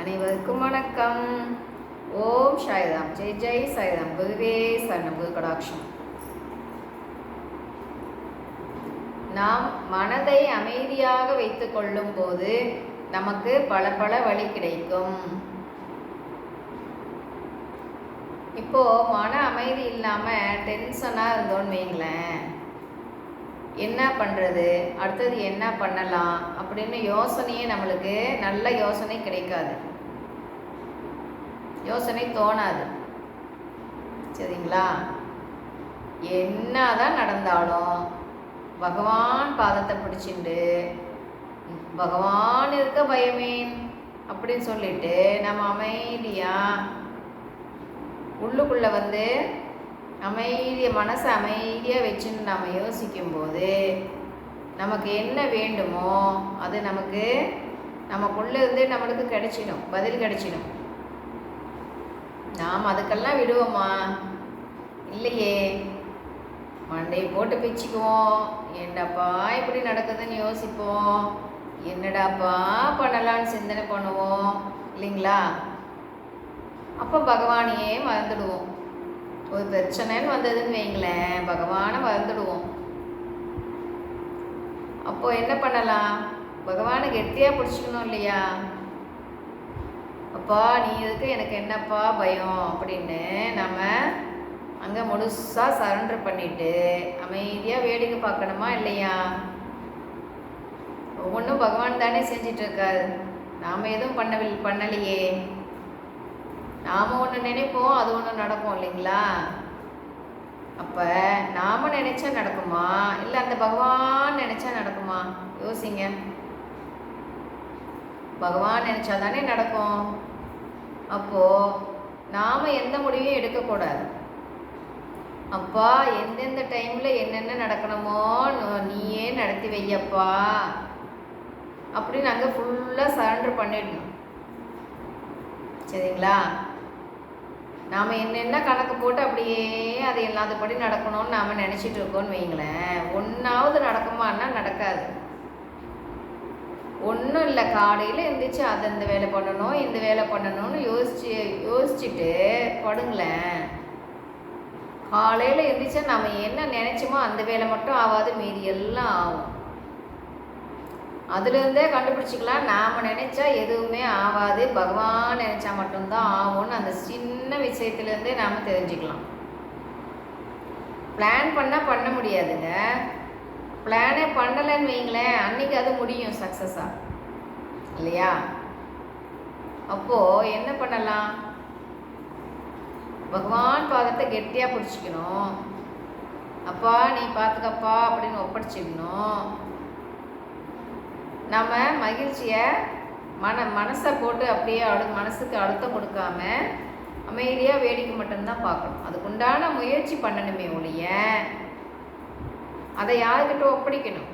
அனைவருக்கும் வணக்கம். ஓம் சாய்ராம். ஜெய் ஜெய் சாய்ராம். குருவே சரணம். குரு கடாட்சம். நாம் மனதை அமைதியாக வைத்துக் கொள்ளும் போது நமக்கு பல பல வழி கிடைக்கும். இப்போ மன அமைதி இல்லாம டென்ஷனா இருந்தோன்னு வைங்களேன், என்ன பண்ணுறது, அடுத்தது என்ன பண்ணலாம் அப்படின்னு யோசனையே நம்மளுக்கு நல்ல யோசனை கிடைக்காது, யோசனை தோணாது. சரிங்களா? என்னதான் நடந்தாலும் பகவான் பாதத்தை பிடிச்சிண்டு பகவான் இருக்க பயமேன் அப்படின்னு சொல்லிட்டு நம்ம அமைதியாக உள்ளுக்குள்ளே வந்து மனசை அமைதியாக வச்சுன்னு நம்ம யோசிக்கும்போது நமக்கு என்ன வேண்டுமோ அது நமக்குள்ளே இருந்து நம்மளுக்கு கிடைச்சிடும், பதில் கிடைச்சிடும். நாம் அதுக்கெல்லாம் விடுவோமா? இல்லையே. மண்டையை போட்டு பிச்சுக்குவோம். என்னடாப்பா இப்படி நடக்குதுன்னு யோசிப்போம், என்னடாப்பா பண்ணலான்னு சிந்தனை பண்ணுவோம், இல்லைங்களா? அப்போ பகவானையே மறந்துடுவோம். ஒரு பிரச்சனைன்னு வந்ததுன்னு வைங்களேன், பகவானை மறந்துடுவோம். அப்போ என்ன பண்ணலாம்? பகவானை கெட்டியாக பிடிச்சிக்கணும் இல்லையா? அப்பா நீ இருக்கு, எனக்கு என்னப்பா பயம் அப்படின்னு நம்ம அங்கே முழுசாக சரண்டர் பண்ணிட்டு அமைதியாக வேடிக்கை பார்க்கணுமா இல்லையா? ஒவ்வொன்றும் பகவான் தானே செஞ்சிட்டு இருக்காரு, நாம் எதுவும் பண்ணலையே. நாம் ஒன்று நினைப்போம், அது ஒன்று நடக்கும், இல்லைங்களா? அப்போ நாம் நினைச்சா நடக்குமா, இல்லை அந்த பகவான் நினைச்சா நடக்குமா? யோசிங்க. பகவான் நினைச்சா தானே நடக்கும். அப்போது நாம் எந்த முடிவையும் எடுக்கக்கூடாது. அப்பா எந்தெந்த டைமில் என்னென்ன நடக்கணுமோ நீயே நடத்தி வையப்பா அப்படின்னு நாங்கள் ஃபுல்லாக சரண்டர் பண்ணிடணும். சரிங்களா? நாம் என்னென்ன கணக்கு போட்டு அப்படியே அது எல்லாத்தபடி நடக்கணும்னு நாம் நினச்சிட்டு இருக்கோன்னு வைங்களேன், ஒன்றாவது நடக்குமான்னா நடக்காது. ஒன்றும் இல்லை, காலையில் எழுந்திரிச்சு அது இந்த வேலை பண்ணணும் இந்த வேலை பண்ணணும்னு யோசிச்சுட்டு படுங்களேன். காலையில் எழுந்திரிச்சா நம்ம என்ன நினச்சோமோ அந்த வேலை மட்டும் ஆகாது, மீதி எல்லாம் ஆகும். அதுலேருந்தே கண்டுபிடிச்சிக்கலாம், நாம் நினச்சா எதுவுமே ஆகாது, பகவான் நினச்சா மட்டும்தான் ஆகும்னு அந்த சின்ன விஷயத்துலேருந்தே நாம் தெரிஞ்சுக்கலாம். பிளான் பண்ணால் பண்ண முடியாதுங்க. பிளானே பண்ணலைன்னு வைங்களேன், அன்றைக்கி அது முடியும் சக்ஸஸாக, இல்லையா? அப்போது என்ன பண்ணலாம்? பகவான் பாதத்தை கெட்டியாக பிடிச்சிக்கணும். அப்பா நீ பார்த்துக்கப்பா அப்படின்னு ஒப்படைச்சிக்கணும். நம்ம மகிழ்ச்சியை மனசை போட்டு அப்படியே மனசுக்கு அழுத்தம் கொடுக்காம அமைதியாக வேடிக்கை மட்டும்தான் பார்க்கணும். அதுக்குண்டான முயற்சி பண்ணணுமே ஒழிய அதை யாருக்கிட்ட ஒப்படைக்கணும்?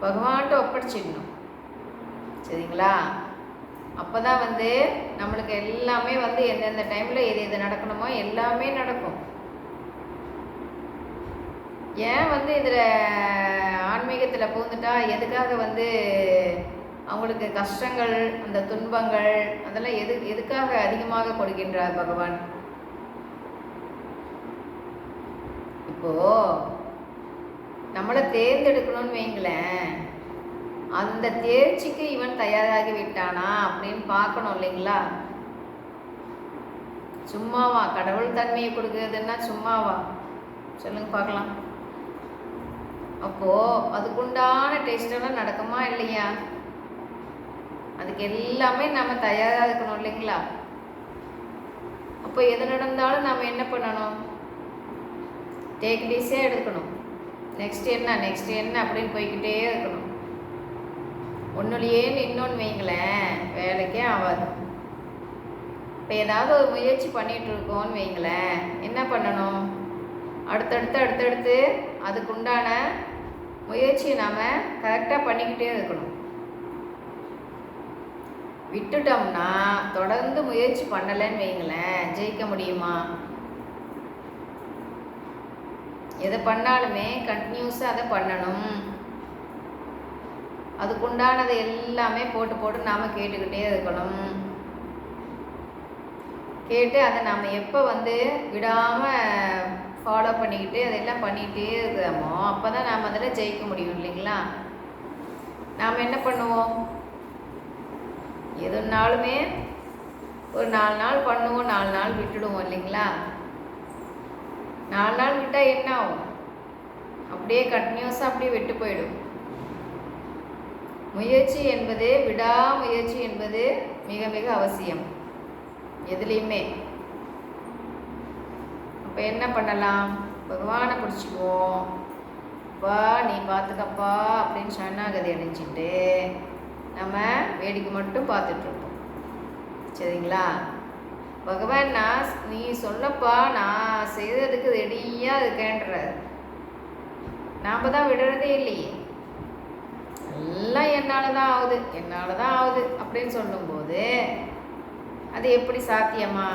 பகவான்கிட்ட ஒப்படைச்சிடணும். சரிங்களா? அப்போ தான் நம்மளுக்கு எல்லாமே எந்தெந்த டைமில் எது நடக்கணுமோ எல்லாமே நடக்கும். ஏன் இதில் ஆன்மீகத்தில் பூந்துட்டா எதுக்காக அவங்களுக்கு கஷ்டங்கள், அந்த துன்பங்கள் அதெல்லாம் எதுக்காக அதிகமாக கொடுக்கின்றார் பகவான்? இப்போது நம்மளை தேர்ந்தெடுக்கணும்னு வைங்களேன், அந்த தேர்ச்சிக்கு இவன் தயாராகி விட்டானா அப்படின்னு பார்க்கணும், இல்லைங்களா? சும்மாவா கடவுள் தன்மையை கொடுக்குறதுன்னா? சும்மாவா சொல்லுங்க பார்க்கலாம். அப்போது அதுக்குண்டான டெஸ்டெல்லாம் நடக்குமா இல்லையா? அதுக்கு எல்லாமே நம்ம தயாராக இருக்கணும், இல்லைங்களா? அப்போ எது நடந்தாலும் நாம் என்ன பண்ணணும்? டேக் இட் ஈஸியாக எடுக்கணும். நெக்ஸ்ட் என்ன அப்படின்னு போய்கிட்டே இருக்கணும். ஒன்றுலையே இன்னொன்று வைங்களேன், வேலைக்கே ஆகாது. இப்போ ஏதாவது ஒரு முயற்சி பண்ணிகிட்டு இருக்கோன்னு வைங்களேன், என்ன பண்ணணும்? அடுத்தடுத்து அதுக்குண்டான முயற்சியை நாம் கரெக்டாக பண்ணிக்கிட்டே இருக்கணும். விட்டுட்டோம்னா தொடர்ந்து முயற்சி பண்ணலைன்னு வைங்களேன், ஜெயிக்க முடியுமா? எதை பண்ணாலுமே கண்டினியூஸாக அதை பண்ணணும். அதுக்குண்டானது எல்லாமே போட்டு போட்டு நாம் கேட்டுக்கிட்டே இருக்கணும். கேட்டு அதை நாம் எப்போ வந்து விடாமல் ஃபாலோ பண்ணிக்கிட்டு அதெல்லாம் பண்ணிக்கிட்டே இருக்கிறோமோ அப்போ தான் நாம் அதில் ஜெயிக்க முடியும் இல்லைங்களா? நாம் என்ன பண்ணுவோம், எதுனாலுமே ஒரு 4 நாள் பண்ணுவோம், 4 நாள் விட்டுடுவோம் இல்லைங்களா? 4 நாள் விட்டால் என்ன ஆகும், அப்படியே கண்டினியூஸாக அப்படியே விட்டு போயிடும். முயற்சி என்பது, விடாமுயற்சி என்பது மிக மிக அவசியம் எதுலேயுமே. அப்போ என்ன பண்ணலாம், பகவானை பிடிச்சிக்குவோம். வா நீ பார்த்துக்கப்பா அப்படின்னு சரணாகதி அடைஞ்சிட்டு நம்ம வேடிக்கை மட்டும் பார்த்துட்ருப்போம். சரிங்களா? பகவான் நீ சொல்லப்பா, நான் செய்கிறதுக்கு ரெடியாக இருக்கேன்றார். நாம் தான் விடுறதே இல்லையே, எல்லாம் என்னால் தான் ஆகுது அப்படின்னு சொல்லும்போது அது எப்படி சாத்தியமா?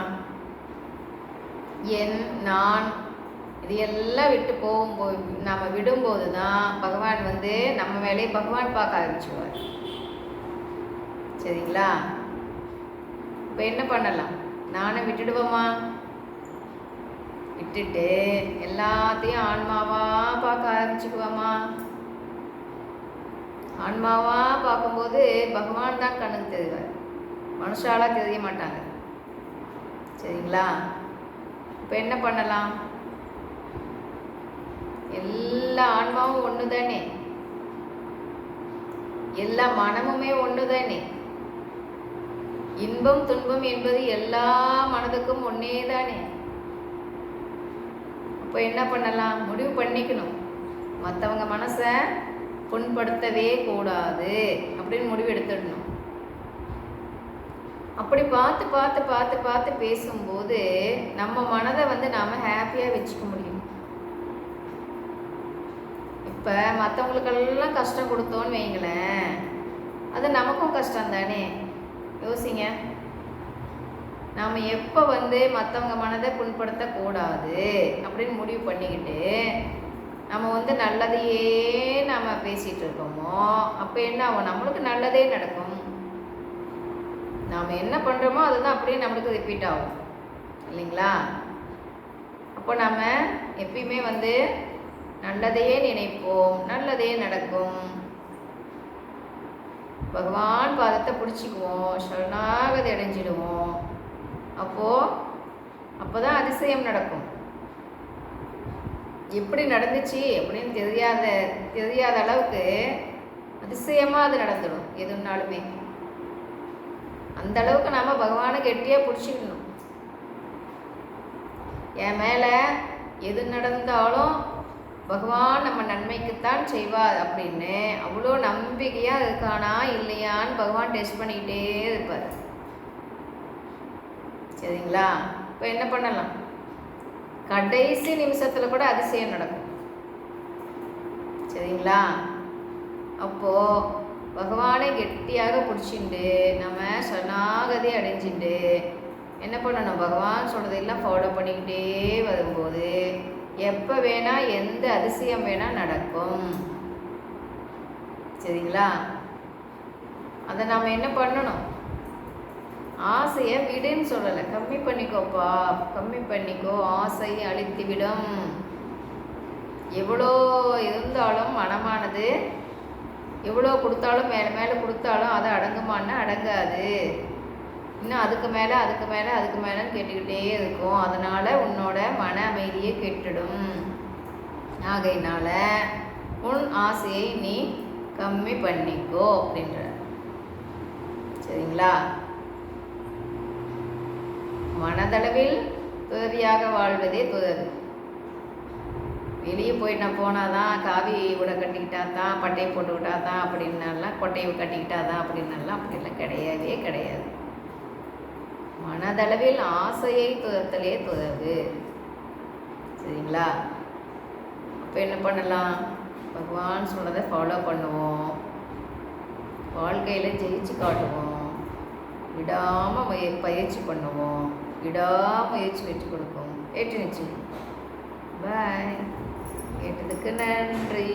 நான் இது எல்லாம் விட்டு போகும்போது, நம்ம விடும்போது தான் பகவான் வந்து நம்ம வேலையை பகவான் பார்க்க ஆரம்பிச்சுவார். சரிங்களா? இப்போ என்ன பண்ணலாம், நானும் விட்டுடுவோமா? விட்டுட்டு எல்லாத்தையும் ஆன்மாவாக பார்க்க ஆரம்பிச்சுக்குவோமா? ஆன்மாவாக பார்க்கும்போது பகவான் தான் கண்ணுக்கு தெரிவார், மனுஷாலாக தெரிய மாட்டாங்க. சரிங்களா? இப்போ என்ன பண்ணலாம், எல்லா ஆன்மாவும் ஒன்று தானே, எல்லா மனமுமே ஒன்று தானே. இன்பம் துன்பம் என்பது எல்லா மனதுக்கும் ஒன்னே தானே. அப்போ என்ன பண்ணலாம், முடிவு பண்ணிக்கணும், மற்றவங்க மனசை புண்படுத்தவே கூடாது அப்படின்னு முடிவு எடுத்துடணும். அப்படி பார்த்து பார்த்து பார்த்து பார்த்து பேசும்போது நம்ம மனதை வந்து நாம் ஹாப்பியாக வச்சுக்க முடியும். இப்போ மற்றவங்களுக்கெல்லாம் கஷ்டம் கொடுத்தோன்னு வைங்களேன், அது நமக்கும் கஷ்டம் தானே. யோசிங்க, நாம் எப்போ வந்து மற்றவங்க மனதை புண்படுத்தக்கூடாது அப்படின்னு முடிவு பண்ணிக்கிட்டு நம்ம வந்து நல்லதையே நாம் பேசிகிட்டு இருக்கோமோ அப்போ என்ன ஆகும், நம்மளுக்கு நல்லதே நடக்கும். நாம் என்ன பண்ணுறோமோ அதுதான் அப்படியே நம்மளுக்கு ரிப்பீட் ஆகும் இல்லைங்களா? அப்போ நம்ம எப்பயுமே வந்து நல்லதையே நினைப்போம், நல்லதே நடக்கும். பகவான் பாதத்தை பிடிச்சிக்குவோம், சரணாகதி அடைஞ்சிடுவோம். அப்போதான் அதிசயம் நடக்கும். எப்படி நடந்துச்சு அப்படின்னு தெரியாத அளவுக்கு அதிசயமாக அது நடந்துடும். எதுனாலுமே அந்த அளவுக்கு நாம் பகவானை கெட்டியாக பிடிச்சிக்கணும். என் மேலே எது நடந்தாலும் பகவான் நம்ம நன்மைக்குத்தான் செய்வார் அப்படின்னு அவ்வளோ நம்பிக்கையாக இருக்கானா இல்லையான்னு பகவான் டெஸ்ட் பண்ணிக்கிட்டே இருப்பார். சரிங்களா? இப்போ என்ன பண்ணலாம், கடைசி நிமிஷத்தில் கூட அதிசயம் நடக்கும். சரிங்களா? அப்போது பகவானை கெட்டியாக பிடிச்சிட்டு நம்ம சரணாகதி அடைஞ்சிட்டு என்ன பண்ணணும், பகவான் சொல்கிறதெல்லாம் ஃபாலோ பண்ணிக்கிட்டே வரும்போது எப்போ வேணால் எந்த அதிசயம் வேணால் நடக்கும். சரிங்களா? அதை நாம் என்ன பண்ணணும், ஆசையை விடுன்னு சொல்லலை, கம்மி பண்ணிக்கோப்பா, கம்மி பண்ணிக்கோ, ஆசை அழித்து விடும். எவ்வளோ இருந்தாலும் மனமானது எவ்வளோ கொடுத்தாலும் மேலே மேலே கொடுத்தாலும் அது அடங்குமான்னா அடங்காது. இன்னும் அதுக்கு மேலே அதுக்கு மேலே அதுக்கு மேலேன்னு கேட்டுக்கிட்டே இருக்கும். அதனால் உன்னோட மன அமைதியை கெட்டுடும். ஆகையினால உன் ஆசையை நீ கம்மி பண்ணிக்கோ அப்படின்ற. சரிங்களா? மனதளவில் துறவியாக வாழ்வதே துறவு. வெளியே போயிட்டு நான் போனாதான், காவி உடை கட்டிக்கிட்டா தான், பட்டையை போட்டுக்கிட்டா தான் அப்படின்னாலாம், கொட்டையை கட்டிக்கிட்டா தான் அப்படின்னாலாம் அப்படிலாம் கிடையவே கிடையாது. மனதளவில் ஆசையை துரத்தலே துறவு. சரிங்களா? அப்போ என்ன பண்ணலாம், பகவான் சொன்னதை ஃபாலோ பண்ணுவோம், வாழ்க்கையில் ஜெயிச்சு காட்டுவோம், விடாமல் பயிற்சி பண்ணுவோம், விடாமுயற்சி வெற்றி கொடுக்கும். ஏற்று நிச்சயம். பாய். கேட்டதுக்கு நன்றி.